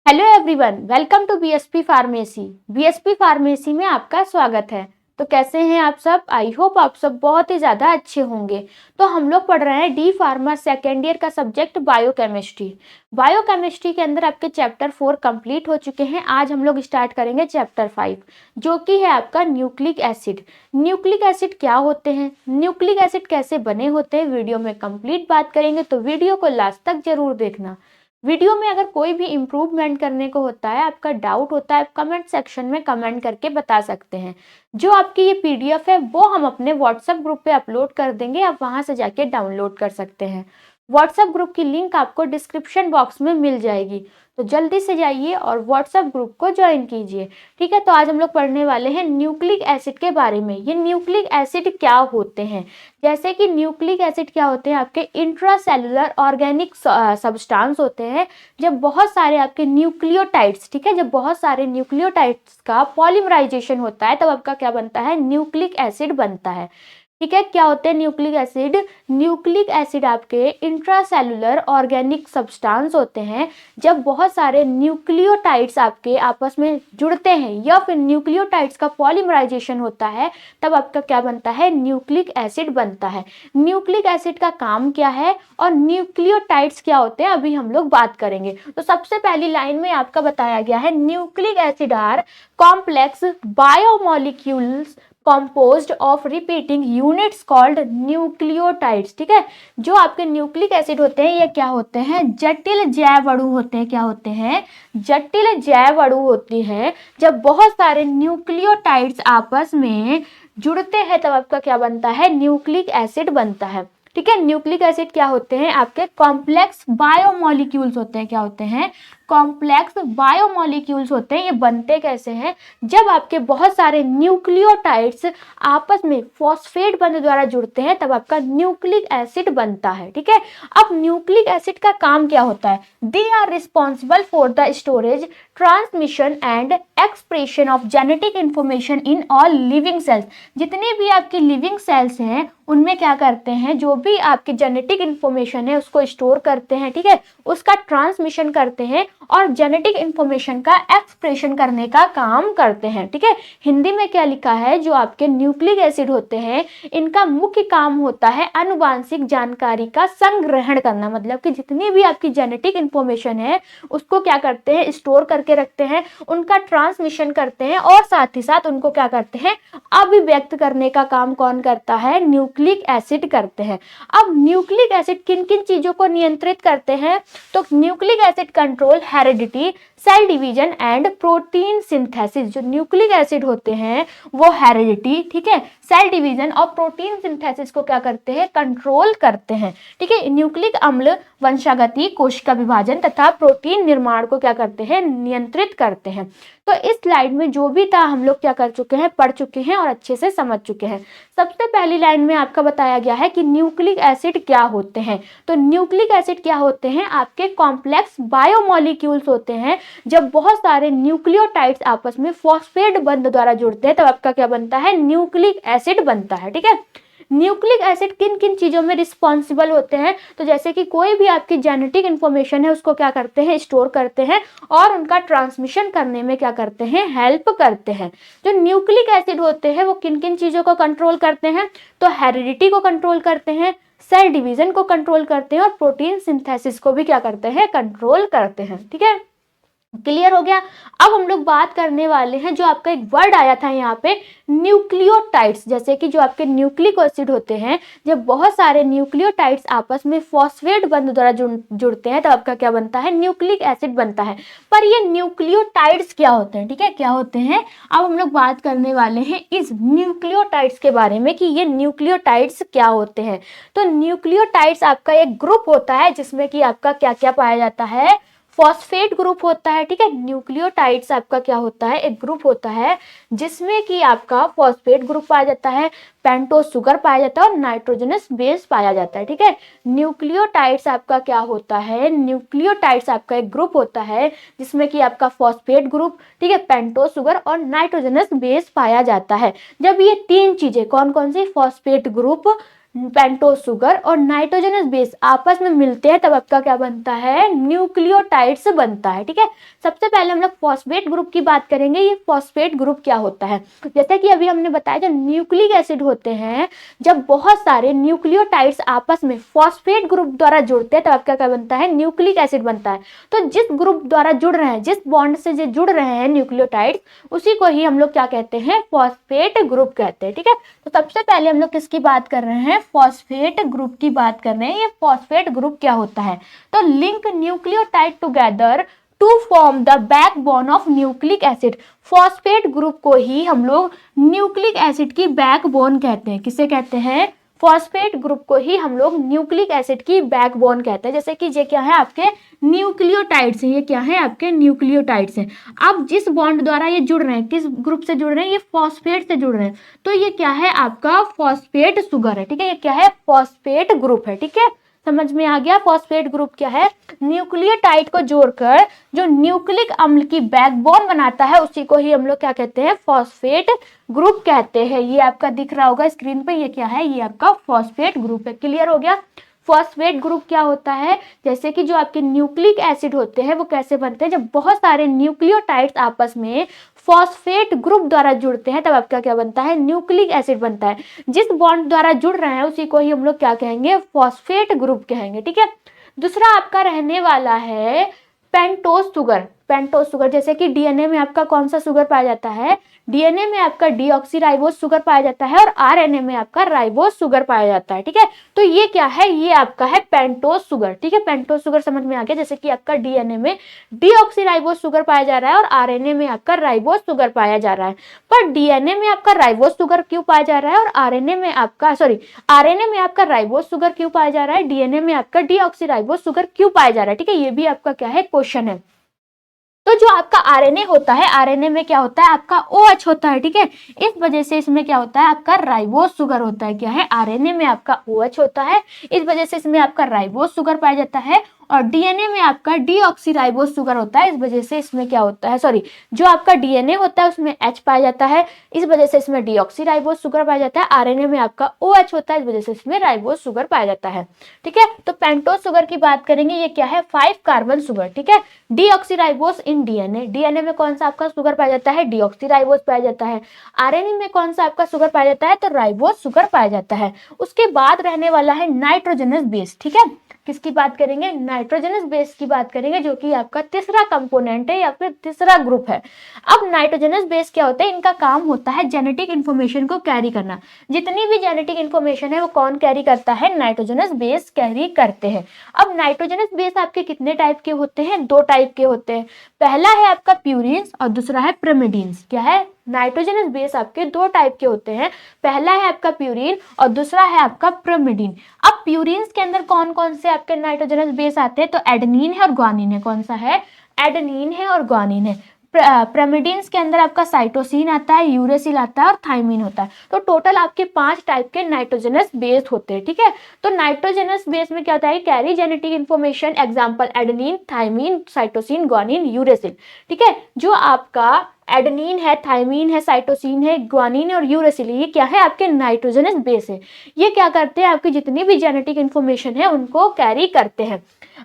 Hello everyone, welcome to BSP pharmacy. BSP pharmacy में आपका स्वागत है। तो कैसे हैं आप सब? आई होप आप सब बहुत ही ज़्यादा अच्छे होंगे। तो हम लोग पढ़ रहे हैं डी फार्मा सेकेंड ईयर का सब्जेक्ट बायोकेमिस्ट्री। बायोकेमिस्ट्री के अंदर आपके चैप्टर 4 कंप्लीट हो चुके हैं। आज हम लोग स्टार्ट करेंगे चैप्टर 5 जो कि है आपका न्यूक्लिक एसिड। न्यूक्लिक एसिड क्या होते हैं, न्यूक्लिक एसिड कैसे बने होते हैं, वीडियो में कंप्लीट बात करेंगे। तो वीडियो को लास्ट तक जरूर देखना। वीडियो में अगर कोई भी इम्प्रूवमेंट करने को होता है, आपका डाउट होता है, आप कमेंट सेक्शन में कमेंट करके बता सकते हैं। जो आपकी ये पीडीएफ है वो हम अपने व्हाट्सएप ग्रुप पे अपलोड कर देंगे, आप वहां से जाके डाउनलोड कर सकते हैं। व्हाट्सएप ग्रुप की लिंक आपको डिस्क्रिप्शन बॉक्स में मिल जाएगी, तो जल्दी से जाइए और व्हाट्सएप ग्रुप को ज्वाइन कीजिए। ठीक है, तो आज हम लोग पढ़ने वाले हैं न्यूक्लिक एसिड के बारे में। ये न्यूक्लिक एसिड क्या होते हैं? जैसे कि न्यूक्लिक एसिड क्या होते हैं, आपके इंट्रासेलुलर ऑर्गेनिक सब्सटेंस होते हैं। जब बहुत सारे आपके न्यूक्लियोटाइड्स, ठीक है, जब बहुत सारे न्यूक्लियोटाइड्स का पॉलीमराइजेशन होता है तब आपका क्या बनता है, न्यूक्लिक एसिड बनता है। ठीक है, क्या होते हैं न्यूक्लिक एसिड? न्यूक्लिक एसिड आपके इंट्रासेलुलर ऑर्गेनिक सब्सटेंस होते हैं। जब बहुत सारे न्यूक्लियोटाइड्स आपके आपस में जुड़ते हैं या फिर न्यूक्लियोटाइड्स का पॉलीमराइजेशन होता है तब आपका क्या बनता है, न्यूक्लिक एसिड बनता है। न्यूक्लिक एसिड का काम क्या है और न्यूक्लियोटाइड्स क्या होते हैं, अभी हम लोग बात करेंगे। तो सबसे पहली लाइन में आपका बताया गया है, nucleic acid are complex biomolecules composed of repeating units called nucleotides। ठीक है, जो आपके न्यूक्लिक एसिड होते हैं ये क्या होते हैं, जटिल जैव अणु होते हैं। क्या होते हैं? जटिल जैव अणु होती है। जब बहुत सारे न्यूक्लियोटाइड्स आपस में जुड़ते हैं तब आपका क्या बनता है, न्यूक्लिक एसिड बनता है। ठीक है, न्यूक्लिक एसिड क्या होते हैं, आपके कॉम्प्लेक्स बायोमोलिक्यूल्स होते हैं। क्या होते हैं? कॉम्प्लेक्स बायोमोलिक्यूल्स होते हैं। ये बनते कैसे हैं? जब आपके बहुत सारे न्यूक्लियोटाइड्स आपस में फॉस्फेट बंध द्वारा जुड़ते हैं तब आपका न्यूक्लिक एसिड बनता है। ठीक है, अब न्यूक्लिक एसिड का काम क्या होता है? They are responsible for the storage, transmission and expression of genetic information in all living cells. जितने भी आपके लिविंग सेल्स हैं उनमें क्या करते हैं, जो भी आपके जेनेटिक इंफॉर्मेशन है उसको स्टोर करते हैं। ठीक है, उसका ट्रांसमिशन करते हैं और जेनेटिक इंफॉर्मेशन का एक्सप्रेशन करने का काम करते हैं। ठीक है, हिंदी में क्या लिखा है, जो आपके न्यूक्लिक एसिड होते हैं इनका मुख्य काम होता है आनुवांशिक जानकारी का संग्रहण करना। मतलब कि जितनी भी आपकी जेनेटिक इंफॉर्मेशन है उसको क्या करते हैं, स्टोर करके रखते हैं, उनका ट्रांसमिशन करते हैं और साथ ही साथ उनको क्या करते हैं, अभिव्यक्त करने का काम कौन करता है, न्यूक्लिक एसिड करते हैं। अब न्यूक्लिक एसिड किन किन चीजों को नियंत्रित करते हैं? तो nucleic acid control heredity, cell division and protein synthesis. जो न्यूक्लिक एसिड होते हैं वो हेरिडिटी, ठीक है, सेल डिवीजन और प्रोटीन सिंथेसिस को क्या करते हैं, कंट्रोल करते हैं। ठीक है, न्यूक्लिक अम्ल वंशागति, कोशिका विभाजन तथा प्रोटीन निर्माण को क्या करते हैं, नियंत्रित करते हैं। तो इस स्लाइड में जो भी था हम लोग क्या कर चुके हैं, पढ़ चुके हैं और अच्छे से समझ चुके हैं। सबसे पहली लाइन में आपका बताया गया है कि न्यूक्लिक एसिड क्या होते हैं। तो न्यूक्लिक एसिड क्या होते हैं, आपके कॉम्प्लेक्स बायोमोलिक्यूल्स होते हैं। जब बहुत सारे न्यूक्लियोटाइड्स आपस में फॉस्फेट बंध द्वारा जुड़ते हैं तब आपका क्या बनता है, न्यूक्लिक एसिड बनता है। ठीक है, न्यूक्लिक एसिड किन किन चीजों में रिस्पॉन्सिबल होते हैं? तो जैसे कि कोई भी आपकी जेनेटिक इंफॉर्मेशन है उसको क्या करते हैं, स्टोर करते हैं और उनका ट्रांसमिशन करने में क्या करते हैं, हेल्प करते हैं। जो न्यूक्लिक एसिड होते हैं वो किन किन चीजों को कंट्रोल करते हैं? तो हेरिडिटी को कंट्रोल करते हैं, सेल डिवीजन को कंट्रोल करते हैं और प्रोटीन सिंथेसिस को भी क्या करते हैं, कंट्रोल करते हैं। ठीक है, क्लियर हो गया। अब हम लोग बात करने वाले हैं, जो आपका एक वर्ड आया था यहाँ पे, न्यूक्लियोटाइड्स। जैसे कि जो आपके न्यूक्लिक एसिड होते हैं, जब बहुत सारे न्यूक्लियोटाइड्स आपस में फॉस्फेट बंध द्वारा जुड़ते हैं तब आपका क्या बनता है, न्यूक्लिक एसिड बनता है। पर ये न्यूक्लियोटाइड्स क्या होते हैं? ठीक है, क्या होते हैं, अब हम लोग बात करने वाले हैं इस न्यूक्लियोटाइड्स के बारे में कि ये न्यूक्लियोटाइड्स क्या होते हैं। तो न्यूक्लियोटाइड्स आपका एक ग्रुप होता है जिसमें कि आपका क्या क्या पाया जाता है, फॉस्फेट ग्रुप होता है। ठीक है, न्यूक्लियोटाइड्स आपका क्या होता है, एक ग्रुप होता है जिसमें कि आपका फॉस्फेट ग्रुप पाया जाता है, पेंटोस शुगर पाया जाता है और नाइट्रोजनस बेस पाया जाता है। ठीक है, न्यूक्लियोटाइड्स आपका क्या होता है, न्यूक्लियोटाइड्स आपका एक ग्रुप होता है जिसमें कि आपका फॉस्फेट ग्रुप, ठीक है, पेंटोस शुगर और नाइट्रोजनस बेस पाया जाता है। जब ये तीन चीजें कौन कौन सी, फॉस्फेट ग्रुप, पेंटोज शुगर और नाइट्रोजनस बेस आपस में मिलते हैं तब आपका क्या बनता है, न्यूक्लियोटाइड्स बनता है। ठीक है, सबसे पहले हम लोग फॉस्फेट ग्रुप की बात करेंगे। ये फॉस्फेट ग्रुप क्या होता है, जैसे कि अभी हमने बताया जब न्यूक्लिक एसिड होते हैं, जब बहुत सारे न्यूक्लियोटाइड्स आपस में फॉस्फेट ग्रुप द्वारा जुड़ते हैं तब आपका क्या बनता है, न्यूक्लिक एसिड बनता है। तो जिस ग्रुप द्वारा जुड़ रहे हैं, जिस बॉन्ड से जो जुड़ रहे हैं न्यूक्लियोटाइड्स, उसी को ही हम लोग क्या कहते हैं, फॉस्फेट ग्रुप कहते हैं। ठीक है, तो सबसे पहले हम लोग किसकी बात कर रहे हैं, फॉस्फेट ग्रुप की बात कर रहे हैं। ये फॉस्फेट ग्रुप क्या होता है, तो link nucleotide together to form the backbone of nucleic acid. Phosphate group को ही हम लोग न्यूक्लिक एसिड की बैकबोन कहते हैं। किसे कहते हैं, फॉस्फेट ग्रुप को ही हम लोग न्यूक्लिक एसिड की बैकबोन कहते हैं। जैसे कि ये क्या है, आपके न्यूक्लियोटाइड्स हैं, ये क्या है, आपके न्यूक्लियोटाइड्स हैं। अब जिस बॉन्ड द्वारा ये जुड़ रहे हैं, किस ग्रुप से जुड़ रहे हैं, ये फॉस्फेट से जुड़ रहे हैं, तो ये क्या है, आपका फॉस्फेट शुगर है। ठीक है, ये क्या है, फॉस्फेट ग्रुप है। ठीक है, समझ में आ गया। फॉस्फेट ग्रुप क्या है, न्यूक्लियोटाइड को जोड़कर जो न्यूक्लिक अम्ल की बैकबोन बनाता है उसी को ही हम लोग क्या कहते हैं, फॉस्फेट ग्रुप कहते हैं। ये आपका दिख रहा होगा स्क्रीन पे, ये क्या है, ये आपका फॉस्फेट ग्रुप है। क्लियर हो गया। फॉस्फेट ग्रुप क्या होता है, जैसे कि जो आपके न्यूक्लिक एसिड होते हैं वो कैसे बनते हैं, जब बहुत सारे न्यूक्लियोटाइड्स आपस में फॉस्फेट ग्रुप द्वारा जुड़ते हैं तब आपका क्या बनता है, न्यूक्लिक एसिड बनता है। जिस बॉन्ड द्वारा जुड़ रहे हैं उसी को ही हम लोग क्या कहेंगे, फॉस्फेट ग्रुप कहेंगे। ठीक है, दूसरा आपका रहने वाला है पेंटोज शुगर। पेंटोज शुगर, जैसे कि डीएनए में आपका कौन सा शुगर पाया जाता है, डीएनए में आपका डीऑक्सीराइबोज शुगर पाया जाता है और आरएनए में आपका राइबोज शुगर पाया जाता है। ठीक है, तो ये क्या है, ये आपका है पेंटोज शुगर। ठीक है, पेंटोज शुगर समझ में आ गया। जैसे कि आपका डीएनए में डीऑक्सीराइबोज शुगर पाया जा रहा है और आरएनए में आपका राइबोज शुगर पाया जा रहा है। पर डीएनए में आपका राइबोज शुगर क्यों पाया जा रहा है और आरएनए में आपका आरएनए में आपका राइबोज शुगर क्यों पाया जा रहा है, डीएनए में आपका डीऑक्सीराइबोज शुगर क्यों पाया जा रहा है। ठीक है, ये भी आपका क्या है, क्वेश्चन है। तो जो आपका आरएनए होता है, आरएनए में क्या होता है, आपका OH होता है। ठीक है, इस वजह से इसमें क्या होता है, आपका राइबोज शुगर होता है। क्या है, आरएनए में आपका OH होता है, इस वजह से इसमें आपका राइबोज शुगर पाया जाता है। और डीएनए में आपका डीऑक्सीराइबोज शुगर होता है, इस वजह से इसमें क्या होता है, जो आपका डीएनए होता है उसमें H पाया जाता है, इस वजह से इसमें डीऑक्सीराइबोज शुगर पाया जाता है। आरएनए में आपका OH होता है, इस वजह से इसमें राइबोज शुगर पाया जाता है। ठीक है, तो पेंटोज शुगर की बात करेंगे, ये क्या है, 5 कार्बन शुगर। ठीक है, डीऑक्सीराइबोज इन डीएनए, डीएनए में कौन सा आपका शुगर पाया जाता है, डीऑक्सीराइबोज पाया जाता है। आरएनए में कौन सा आपका शुगर पाया जाता है, तो राइबोज शुगर पाया जाता है। उसके बाद रहने वाला है नाइट्रोजनस बेस। ठीक है, किसकी बात करेंगे, नाइट्रोजनस बेस की बात करेंगे, जो कि आपका तीसरा कंपोनेंट है या फिर तीसरा ग्रुप है। अब नाइट्रोजनस बेस क्या होता है, इनका काम होता है जेनेटिक इंफॉर्मेशन को कैरी करना। जितनी भी जेनेटिक इंफॉर्मेशन है वो कौन कैरी करता है, नाइट्रोजनस बेस कैरी करते हैं। अब नाइट्रोजनस बेस आपके कितने टाइप के होते हैं, 2 टाइप के होते हैं। पहला है आपका प्यूरिन्स और दूसरा है पिरिमिडिन्स। क्या है, नाइट्रोजनस बेस आपके 2 टाइप के होते हैं, पहला है आपका प्यूरिन और दूसरा है आपका पिरिमिडिन। अब प्यूरिन्स के अंदर कौन कौन से आपके नाइट्रोजनस बेस आते हैं, तो एडेनिन है और ग्वानिन है। कौन सा है, एडेनिन है और ग्वानिन है। पिरिमिडिन्स के अंदर आपका साइटोसिन आता है, यूरेसिल आता है और थाइमिन होता है। तो टोटल आपके 5 टाइप के नाइट्रोजनस बेस होते हैं। ठीक है, तो नाइट्रोजनस बेस में क्या होता है, carry genetic information, example adenine, thymine, cytosine, guanine, uracil. ठीक है, जो आपका एडेनिन है, थाइमिन है, साइटोसिन है, ग्वानिन और यूरेसिल, ये क्या है, आपके नाइट्रोजनस बेस है। ये क्या करते हैं, आपकी जितनी भी जेनेटिक इंफॉर्मेशन है उनको कैरी करते हैं।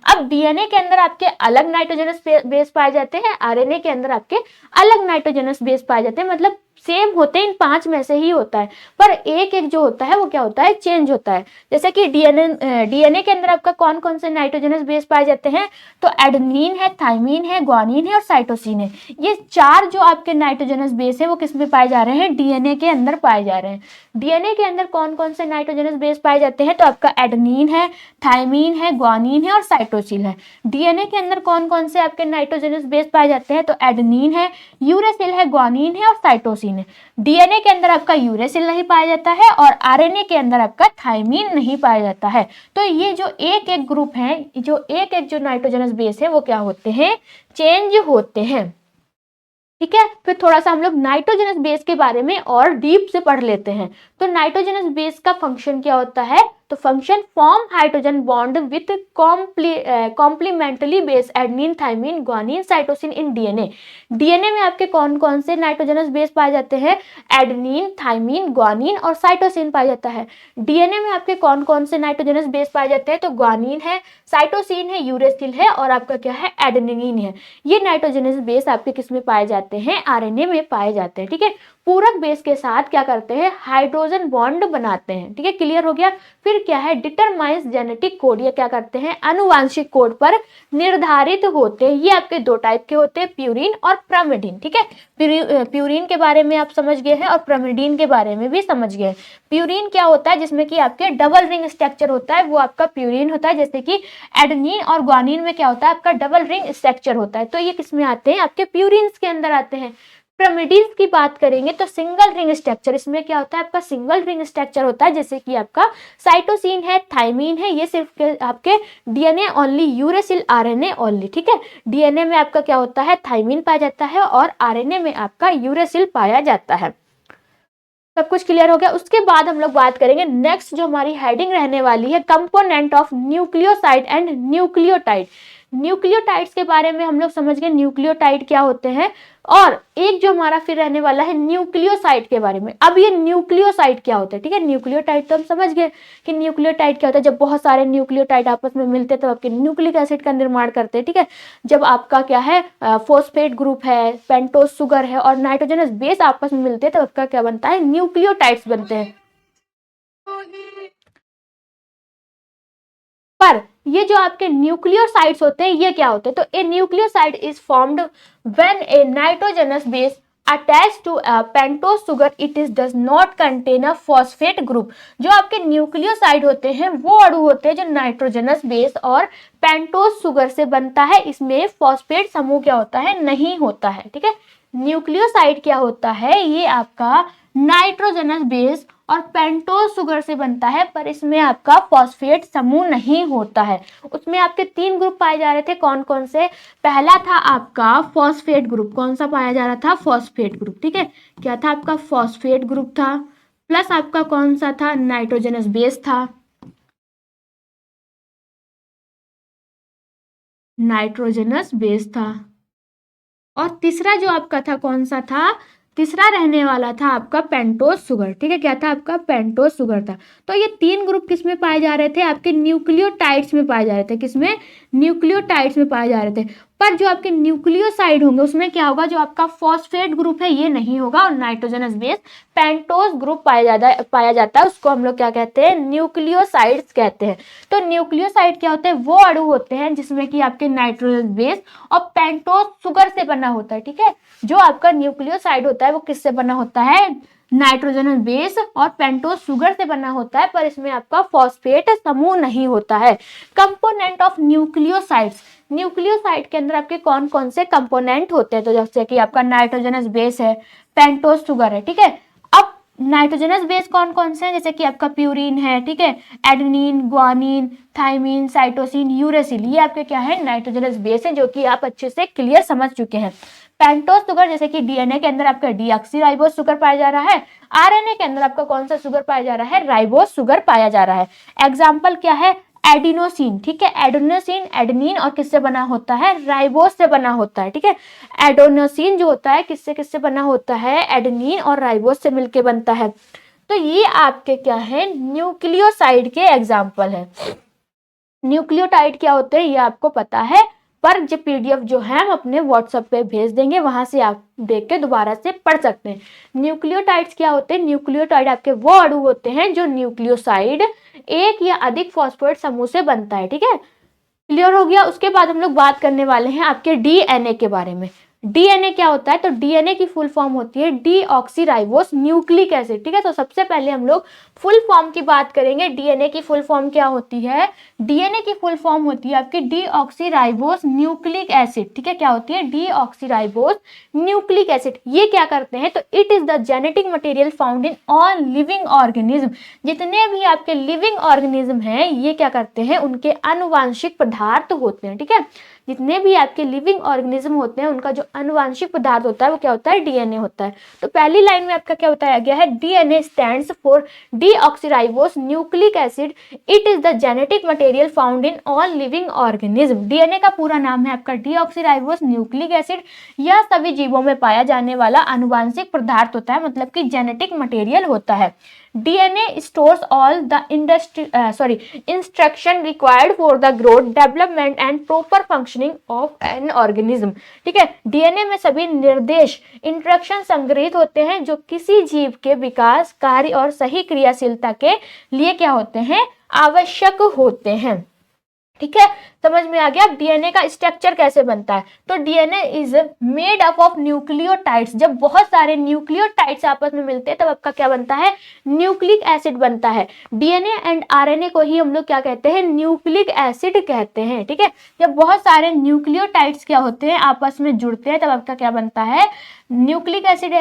अब डीएनए के अंदर आपके अलग नाइट्रोजनस बेस पाए जाते हैं, आरएनए के अंदर आपके अलग नाइट्रोजनस बेस पाए जाते हैं। मतलब सेम होते हैं, इन 5 में से ही होता है, पर एक एक जो होता है वो क्या होता है, चेंज होता है। जैसे कि डीएनए के अंदर आपका कौन कौन से नाइट्रोजनस बेस पाए जाते हैं, तो एडेनिन है, थाइमिन है, ग्वानिन है और साइटोसिन है। ये 4 जो आपके नाइट्रोजनस बेस है वो किस में पाए जा रहे हैं, डीएनए के अंदर पाए जा रहे हैं। डीएनए के अंदर कौन कौन से नाइट्रोजनस बेस पाए जाते हैं, तो आपका एडेनिन है, थाइमिन है, ग्वानिन है और साइटोसिन है। डीएनए के अंदर कौन कौन से आपके नाइट्रोजनस बेस पाए जाते हैं, तो एडेनिन है, यूरेसिल है, ग्वानिन है और साइटोसिन है। डीएनए के अंदर आपका यूरेसिल नहीं पाया जाता है और आरएनए के अंदर आपका थाइमिन नहीं पाया जाता है। तो ये जो एक एक ग्रुप है, जो एक एक जो नाइट्रोजनस बेस है वो क्या होते हैं, चेंज होते हैं। ठीक है, फिर थोड़ा सा हम लोग नाइट्रोजनस बेस के बारे में और डीप से पढ़ लेते हैं। तो नाइट्रोजनस बेस का फंक्शन क्या होता है, तो function form hydrogen bond with complementary base adenine, thymine, guanine, cytosine in DNA. DNA में आपके कौन कौन से नाइट्रोजनस बेस पाए जाते हैं? एडेनिन, थाइमिन, ग्वानिन और साइटोसिन पाया जाता है। डीएनए में आपके कौन कौन से नाइट्रोजनस बेस पाए जाते हैं? तो ग्वानिन है, साइटोसिन है, यूरेसिल है और आपका क्या है? एडेनिन है। ये नाइट्रोजनस बेस आपके किस में पाए जाते हैं? आरएनए में पाए जाते हैं। ठीक है, पूरक बेस के साथ क्या करते हैं? हाइड्रोजन बॉन्ड बनाते हैं। ठीक है, क्लियर हो गया। फिर क्या है? डिटरमाइंस जेनेटिक कोड, ये क्या करते हैं? आनुवांशिक कोड पर निर्धारित होते हैं। ये आपके दो टाइप के होते हैं, प्यूरिन और प्रमिडीन। ठीक है, प्यूरिन के बारे में आप समझ गए हैं और प्रमिडीन के बारे में भी समझ गए। प्यूरिन क्या होता है? जिसमें कि आपके डबल रिंग स्ट्रक्चर होता है, वो आपका प्यूरिन होता है। जैसे कि एडेनिन और ग्वानिन में क्या होता है? आपका डबल रिंग स्ट्रक्चर होता है, तो ये किसमें आते हैं? आपके प्यूरिन्स के अंदर आते हैं। प्रमिडीन्स की बात करेंगे तो सिंगल रिंग स्ट्रक्चर, इसमें क्या होता है? आपका सिंगल रिंग स्ट्रक्चर होता है। जैसे कि आपका साइटोसिन है, थाइमिन है, ये सिर्फ आपके DNA only, uracil RNA only. ठीक है, डीएनए में आपका क्या होता है? थाइमिन पाया जाता है और आरएनए में आपका यूरेसिल पाया जाता है। सब कुछ क्लियर हो गया। उसके बाद हम लोग बात करेंगे नेक्स्ट, जो हमारी हेडिंग रहने वाली है, component of nucleoside and nucleotide. Nucleotides के बारे में हम लोग समझ गए न्यूक्लियोटाइड क्या होते हैं, और एक जो हमारा फिर रहने वाला है न्यूक्लियोसाइड के बारे में। अब ये न्यूक्लियोसाइड क्या होता है? ठीक है, न्यूक्लियोटाइड तो हम समझ गए कि न्यूक्लियोटाइड क्या होता है। जब बहुत सारे न्यूक्लियोटाइड आपस में मिलते हैं तो आपके न्यूक्लिक एसिड का निर्माण करते हैं। ठीक है, जब आपका क्या है? फॉस्फेट ग्रुप है, पेंटोज शुगर है और नाइट्रोजनस बेस आपस में मिलते हैं तो आपका क्या बनता है? न्यूक्लियोटाइड्स बनते हैं। पर ये जो आपके न्यूक्लियोसाइड्स होते हैं, ये क्या होते हैं? तो a nucleoside is formed when a nitrogenous base attach to pentose sugar, it is does not contain a phosphate group. जो आपके न्यूक्लियोसाइड होते हैं वो अणु होते हैं जो नाइट्रोजनस बेस और पेंटोज शुगर से बनता है। इसमें फॉस्फेट समूह क्या होता है? नहीं होता है। ठीक है, न्यूक्लियोसाइड क्या होता है? ये आपका नाइट्रोजनस बेस और पेंटोज शुगर से बनता है, पर इसमें आपका फॉस्फेट समूह नहीं होता है। उसमें आपके 3 ग्रुप पाए जा रहे थे, कौन कौन से? पहला था आपका फॉस्फेट ग्रुप। कौन सा पाया जा रहा था? Phosphate group. ठीक है, क्या था? आपका फॉस्फेट ग्रुप था, प्लस आपका कौन सा था? नाइट्रोजनस बेस था, नाइट्रोजनस बेस था। और तीसरा जो आपका था कौन सा था? तीसरा रहने वाला था आपका पेंटोज शुगर। ठीक है, क्या था? आपका पेंटोज शुगर था। तो ये 3 ग्रुप किस में पाए जा रहे थे? आपके न्यूक्लियोटाइड्स में पाए जा रहे थे। किसमें? न्यूक्लियोटाइड्स में पाए जा रहे थे। पर जो आपके न्यूक्लियोसाइड होंगे उसमें क्या होगा? जो आपका फॉस्फेट ग्रुप है ये नहीं होगा और नाइट्रोजनस बेस पेंटोज ग्रुप पाया जाता है। उसको हम लोग क्या कहते हैं? न्यूक्लियोसाइड्स कहते हैं। तो न्यूक्लियोसाइड क्या होते हैं? वो अणु होते हैं जिसमें कि आपके नाइट्रोजनस बेस और पेंटोज शुगर से बना होता है। ठीक है, जो आपका न्यूक्लियोसाइड होता है वो किससे बना होता है? नाइट्रोजनस बेस और पेंटोज शुगर से बना होता है, पर इसमें आपका फॉस्फेट समूह नहीं होता है। कंपोनेंट ऑफ न्यूक्लियोसाइड्स, न्यूक्लियोसाइड के अंदर आपके कौन कौन से कंपोनेंट होते हैं? तो जैसे कि आपका नाइट्रोजनस बेस है, पेंटोज शुगर है। ठीक है, अब नाइट्रोजनस बेस कौन कौन से हैं? जैसे कि आपका प्यूरिन है, ठीक है, adenine, guanine, thymine, cytosine, uracil, ये आपके क्या है? नाइट्रोजनस बेस है, जो कि आप अच्छे से क्लियर समझ चुके हैं। पेंटोज शुगर, जैसे कि डीएनए के अंदर आपका डीऑक्सीराइबोज शुगर पाया जा रहा है, आरएनए के अंदर आपका कौन सा शुगर पाया जा रहा है? राइबोज शुगर पाया जा रहा है। एग्जाम्पल क्या है? एडिनोसिन। ठीक है, एडिनोसिन एडेनिन और किससे बना होता है? राइबोज से बना होता है। ठीक है, एडिनोसिन जो होता है किससे किससे बना होता है? एडेनिन और राइबोज से मिलके बनता है। तो ये आपके क्या है? न्यूक्लियोसाइड के एग्जाम्पल है। न्यूक्लियोटाइड क्या होते हैं ये आपको पता है, पर जो पीडीएफ जो है हम अपने व्हाट्सएप पे भेज देंगे, वहां से आप देख के दोबारा से पढ़ सकते हैं। न्यूक्लियोटाइड्स क्या होते हैं? न्यूक्लियोटाइड आपके वो अणु होते हैं जो न्यूक्लियोसाइड एक या अधिक फॉस्फेट समूह से बनता है। ठीक है, क्लियर हो गया। उसके बाद हम लोग बात करने वाले हैं आपके डीएनए के बारे में। डीएनए क्या होता है? तो डीएनए की फुल फॉर्म होती है डीऑक्सीराइबोस न्यूक्लिक एसिड। ठीक है, तो सबसे पहले हम लोग फुल फॉर्म की बात करेंगे। डीएनए की फुल फॉर्म क्या होती है? डीएनए की फुल फॉर्म होती है आपकी डीऑक्सीराइबोस न्यूक्लिक एसिड। ठीक है, क्या होती है? Deoxyribose nucleic acid. ये क्या करते हैं? तो it is the genetic material found in all living organism. जितने भी आपके लिविंग ऑर्गेनिज्म हैं ये क्या करते हैं? उनके आनुवांशिक पदार्थ होते हैं। ठीक है, जितने भी आपके लिविंग ऑर्गेनिज्म होते हैं उनका जो आनुवंशिक पदार्थ होता है वो क्या होता है, डीएनए होता है। तो पहली लाइन में आपका क्या बताया गया है, DNA stands for deoxyribose nucleic acid, it is the genetic material found in all living organism. DNA का पूरा नाम है आपका डीऑक्सीराइबोस न्यूक्लिक एसिड। यह सभी जीवों में पाया जाने वाला आनुवंशिक पदार्थ होता है, मतलब कि जेनेटिक मटेरियल होता है। DNA stores all the instruction required for the growth, development and proper functioning of an organism। ठीक है, डीएनए में सभी निर्देश इंस्ट्रक्शन संग्रहित होते हैं जो किसी जीव के विकास, कार्य और सही क्रियाशीलता के लिए क्या होते हैं, आवश्यक होते हैं। ठीक है, समझ में आ गया। डीएनए का स्ट्रक्चर कैसे बनता है, तो DNA is made up of nucleotides. जब बहुत सारे न्यूक्लियोटाइड्स आपस में मिलते हैं तब आपका क्या बनता है, न्यूक्लिक एसिड बनता है। डीएनए एंड आरएनए को ही हम लोग क्या कहते हैं, न्यूक्लिक एसिड कहते हैं। ठीक है, जब बहुत सारे न्यूक्लियोटाइड्स क्या होते हैं आपस में जुड़ते हैं तब आपका क्या बनता है, न्यूक्लिक एसिड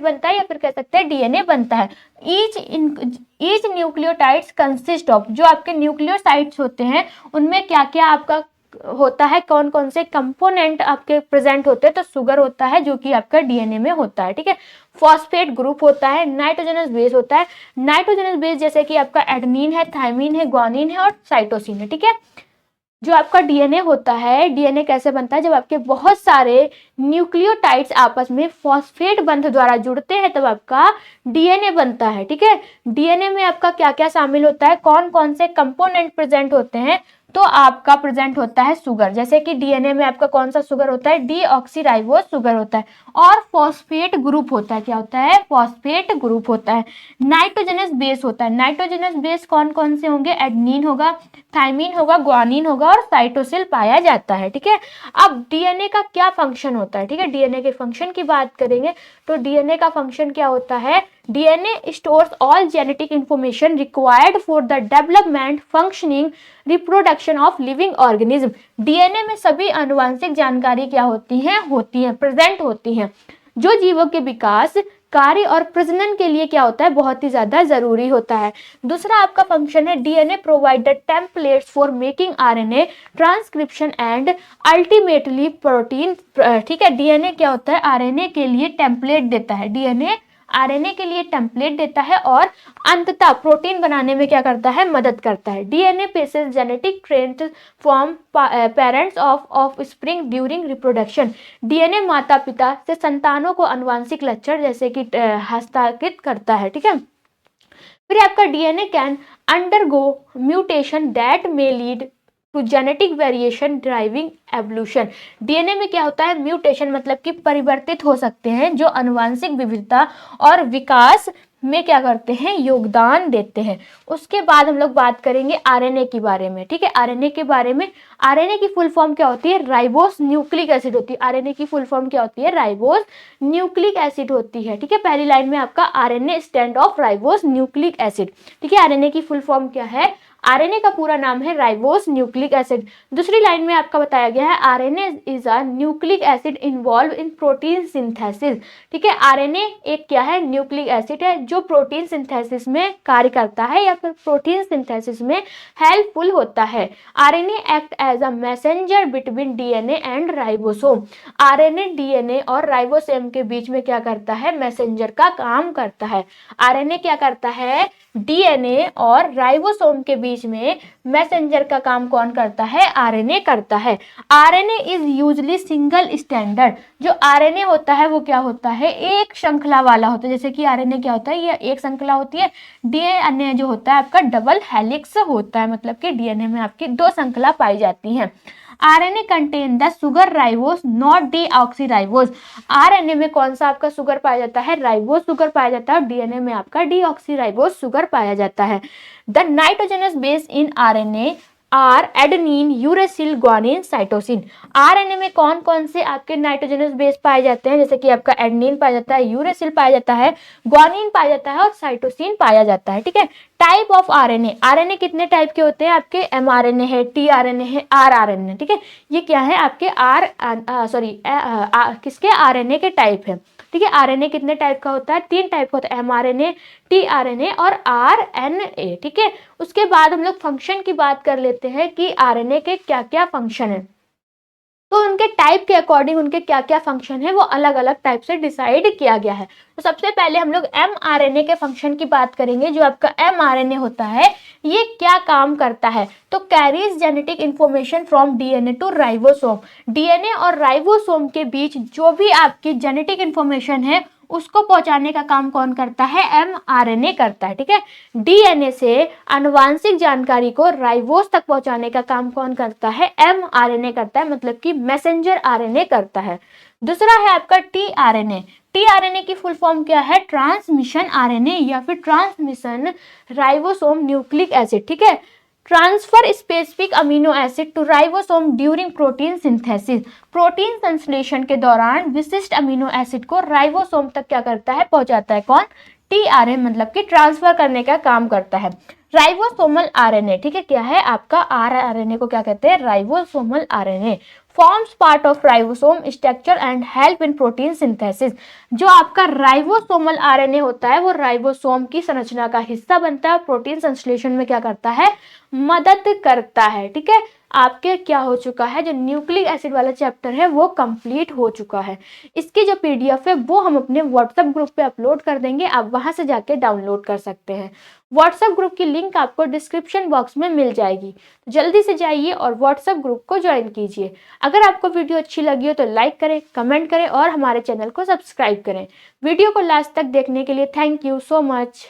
बनता है, या फिर कह सकते हैं डीएनए बनता है। ईच न्यूक्लियोटाइड्स कंसिस्ट ऑफ, जो आपके न्यूक्लियोसाइड्स होते हैं उनमें क्या क्या आपका होता है, कौन कौन से कंपोनेंट आपके प्रेजेंट होते हैं, तो शुगर होता है जो कि आपका डीएनए में होता है। ठीक है, फॉस्फेट ग्रुप होता है, नाइट्रोजनस बेस होता है। नाइट्रोजनस बेस जैसे कि आपका एडेनिन है, थायमिन है, ग्वानिन है और साइटोसिन है। ठीक है, जो आपका डीएनए होता है, डीएनए कैसे बनता है, जब आपके बहुत सारे न्यूक्लियोटाइड्स आपस में फॉस्फेट बंध द्वारा जुड़ते हैं तब आपका डीएनए बनता है। ठीक है, डीएनए में आपका क्या क्या शामिल होता है, कौन कौन से कंपोनेंट प्रेजेंट होते हैं, तो आपका प्रेजेंट होता है शुगर। जैसे कि डीएनए में आपका कौन सा शुगर होता है, डीऑक्सीराइबोस शुगर होता है। और फॉस्फेट ग्रुप होता है, क्या होता है, फॉस्फेट ग्रुप होता है। नाइट्रोजनस बेस होता है, नाइट्रोजनस बेस कौन कौन से होंगे, एडेनिन होगा, थायमिन होगा, ग्वानिन होगा और साइटोसिल पाया जाता है। ठीक है, अब डीएनए का क्या फंक्शन होता है, ठीक है, डीएनए के फंक्शन की बात करेंगे तो डीएनए का फंक्शन क्या होता है, DNA stores all genetic information required for the development, functioning, reproduction of living organism. DNA में सभी आनुवंशिक जानकारी क्या होती है, प्रेजेंट होती हैं, जो जीवों के विकास, कार्य और प्रजनन के लिए क्या होता है, बहुत ही ज्यादा जरूरी होता है। दूसरा आपका फंक्शन है, DNA provided templates for making RNA transcription and ultimately protein. ठीक है, डीएनए क्या होता है, आरएनए के लिए टेम्पलेट देता है, डीएनए आरएनए के लिए टेम्पलेट देता है और अंततः प्रोटीन बनाने में क्या करता है, मदद करता है। DNA passes genetic traits from parents of offspring during reproduction. DNA माता पिता से संतानों को आनुवंशिक लक्षण जैसे कि हस्तांतरित करता है। ठीक है, फिर आपका DNA can undergo mutation that may lead to genetic variation driving evolution. DNA में क्या होता है, म्यूटेशन मतलब कि परिवर्तित हो सकते हैं, जो आनुवंशिक विविधता और विकास में क्या करते हैं, योगदान देते हैं। उसके बाद हम लोग बात करेंगे आरएनए के बारे में। ठीक है, आरएनए के बारे में, आरएनए की फुल फॉर्म क्या होती है, राइबोस न्यूक्लिक एसिड होती है। आरएनए की फुल फॉर्म क्या होती है, राइबोस न्यूक्लिक एसिड होती है। ठीक है, पहली लाइन में आपका RNA stand of ribose nucleic acid. ठीक है, आरएनए की फुल फॉर्म क्या है, आरएनए का पूरा नाम है राइबोस न्यूक्लिक एसिड। दूसरी लाइन में आपका बताया गया है, RNA is a nucleic acid involve in protein synthesis. ठीक है, आरएनए एक क्या है, न्यूक्लिक एसिड है जो प्रोटीन सिंथेसिस में कार्य करता है या फिर प्रोटीन सिंथेसिस में हेल्पफुल होता है। RNA act as a messenger between DNA and ribosome. RNA DNA और राइबोसोम के बीच में क्या करता है, मैसेंजर का काम करता है। आरएनए क्या करता है, डीएनए और राइबोसोम के बीच में मैसेंजर का काम कौन करता है, आरएनए करता है। RNA is usually single standard. जो आरएनए होता है वो क्या होता है, एक श्रृंखला वाला होता है। जैसे कि आरएनए क्या होता है, ये एक श्रृंखला होती है। डीएनए जो होता है आपका डबल हेलिक्स होता है, मतलब कि डीएनए में आपकी दो श्रृंखला पाई जाती हैं। RNA contain the sugar ribose not deoxyribose. RNA में कौन सा आपका शुगर पाया जाता है, राइबोस शुगर पाया जाता है और डीएनए में आपका डीऑक्सीराइबोस शुगर पाया जाता है। The nitrogenous base in RNA are adenine, uracil, guanine, cytosine. RNA में कौन कौन से आपके नाइट्रोजनस बेस पाए जाते हैं, जैसे कि आपका एडेनिन पाया जाता है, यूरेसिल पाया जाता है, ग्वानिन पाया जाता है और साइटोसिन पाया जाता है। ठीक है, टाइप ऑफ आरएनए, आरएनए कितने टाइप के होते हैं आपके, एमआरएनए है, टीआरएनए है, आरआरएनए। ठीक है, ये क्या है आपके किसके, आरएनए के टाइप है। ठीक है, आरएनए कितने टाइप का होता है, तीन टाइप का होता है, एमआरएनए, टीआरएनए और आरएनए। ठीक है, उसके बाद हम लोग फंक्शन की बात कर लेते हैं कि आरएनए के क्या क्या फंक्शन है। तो उनके टाइप के अकॉर्डिंग उनके क्या क्या फंक्शन है वो अलग अलग टाइप से डिसाइड किया गया है। तो सबसे पहले हम लोग mRNA के फंक्शन की बात करेंगे। जो आपका mRNA होता है ये क्या काम करता है, तो carries genetic information from DNA to ribosome. DNA और राइबोसोम के बीच जो भी आपकी जेनेटिक इंफॉर्मेशन है उसको पहुंचाने का काम कौन करता है, mRNA करता है। ठीक है, डीएनए से आनुवांशिक जानकारी को राइबोस तक पहुंचाने का काम कौन करता है, mRNA करता है, मतलब कि मैसेंजर आरएनए करता है। दूसरा है आपका टीआरएनए। टीआरएनए की फुल फॉर्म क्या है, ट्रांसमिशन आरएनए या फिर ट्रांसमिशन राइबोसोम न्यूक्लिक एसिड। ठीक है, transfer specific amino acid to ribosome during protein synthesis. Protein संश्लेषण के दौरान विशिष्ट अमीनो एसिड को राइबोसोम तक क्या करता है, पहुंचाता है कौन, टीआरएनए, मतलब कि ट्रांसफर करने का काम करता है। राइबोसोमल आरएनए, ठीक है, क्या है आपका आरएनए को क्या कहते हैं, ribosomal RNA. Forms part of ribosome structure and help in protein synthesis. जो आपका राइबोसोमल आरएनए होता है वो राइबोसोम की संरचना का हिस्सा बनता है, प्रोटीन संश्लेषण में क्या करता है, मदद करता है। ठीक है, आपके क्या हो चुका है, जो न्यूक्लिक एसिड वाला चैप्टर है वो कंप्लीट हो चुका है। इसकी जो पीडीएफ है वो हम अपने व्हाट्सएप ग्रुप पे अपलोड कर देंगे, आप वहां से जाके डाउनलोड कर सकते हैं। व्हाट्सएप ग्रुप की लिंक आपको डिस्क्रिप्शन बॉक्स में मिल जाएगी, तो जल्दी से जाइए और व्हाट्सएप ग्रुप को ज्वाइन कीजिए। अगर आपको वीडियो अच्छी लगी हो तो लाइक करें, कमेंट करें और हमारे चैनल को सब्सक्राइब करें। वीडियो को लास्ट तक देखने के लिए थैंक यू सो मच।